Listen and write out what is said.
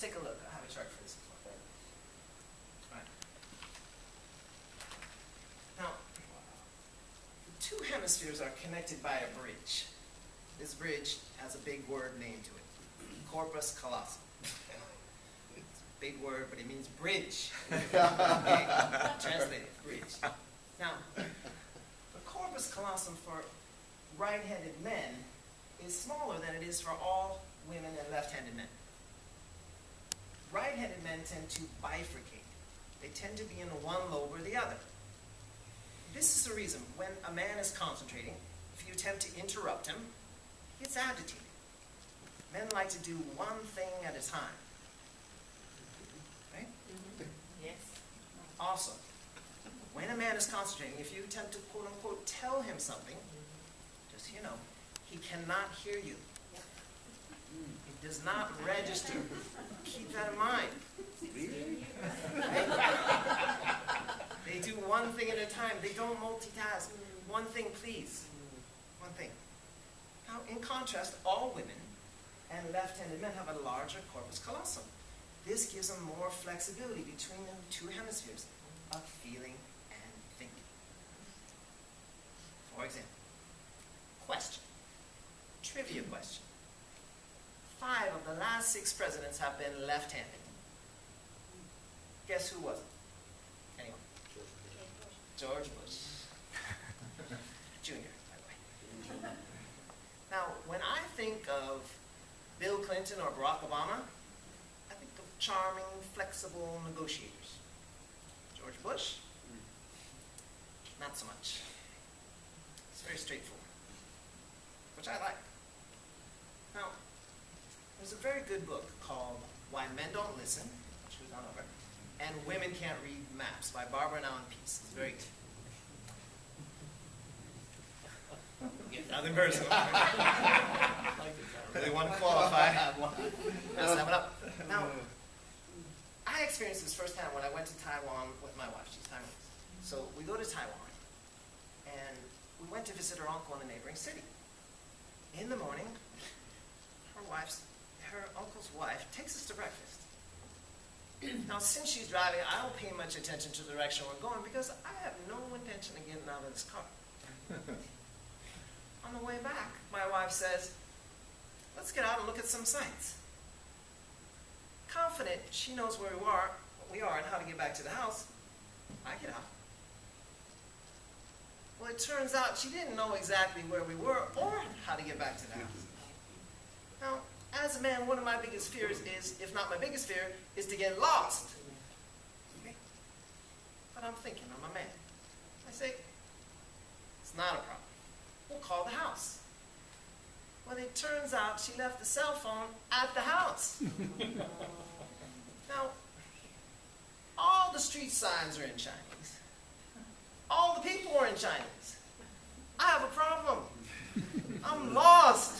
take a look. I have a chart for this as well. All right. Now, the two hemispheres are connected by a bridge. This bridge has a big word named to it, corpus callosum. It's a big word, but it means bridge. Okay? Translated, bridge. Now, the corpus callosum for right-handed men is smaller than it is for all women and left-handed men. Right-handed men tend to bifurcate. They tend to be in one lobe or the other. This is the reason when a man is concentrating, if you attempt to interrupt him, he gets agitated. Men like to do one thing at a time. Right? Yes. Also, when a man is concentrating, if you attempt to quote-unquote tell him something, just so you know, he cannot hear you. It does not register. Keep that in mind. They do one thing at a time. They don't multitask. One thing, please. One thing. Now, in contrast, all women and left-handed men have a larger corpus callosum. This gives them more flexibility between the two hemispheres of feeling and thinking. For example, question. Trivia question. 5 of the last 6 presidents have been left-handed. Guess who was it? Anyone? George Bush. Jr., by the way. Now, when I think of Bill Clinton or Barack Obama, I think of charming, flexible negotiators. George Bush? Not so much. It's very straightforward, which I like. Now, there's a very good book called Why Men Don't Listen, which was on over, and Women Can't Read Maps by Barbara Allen Peace. It's very good. Yeah, nothing personal. They want to qualify. Let's have it up. Now, I experienced this firsthand when I went to Taiwan with my wife. She's Taiwanese. So we go to Taiwan, and we went to visit her uncle in a neighboring city. In the morning, her uncle's wife takes us to breakfast. Now, since she's driving, I don't pay much attention to the direction we're going because I have no intention of getting out of this car. On the way back, my wife says, let's get out and look at some sights. Confident she knows where we are and how to get back to the house, I get out. Well, it turns out she didn't know exactly where we were or how to get back to the house. Now, as a man, one of my biggest fears is, if not my biggest fear, is to get lost. Okay? But I'm thinking, I'm a man. I say, it's not a problem. We'll call the house. Well, it turns out she left the cell phone at the house. Now, all the street signs are in Chinese. All the people are in Chinese. I have a problem. I'm lost.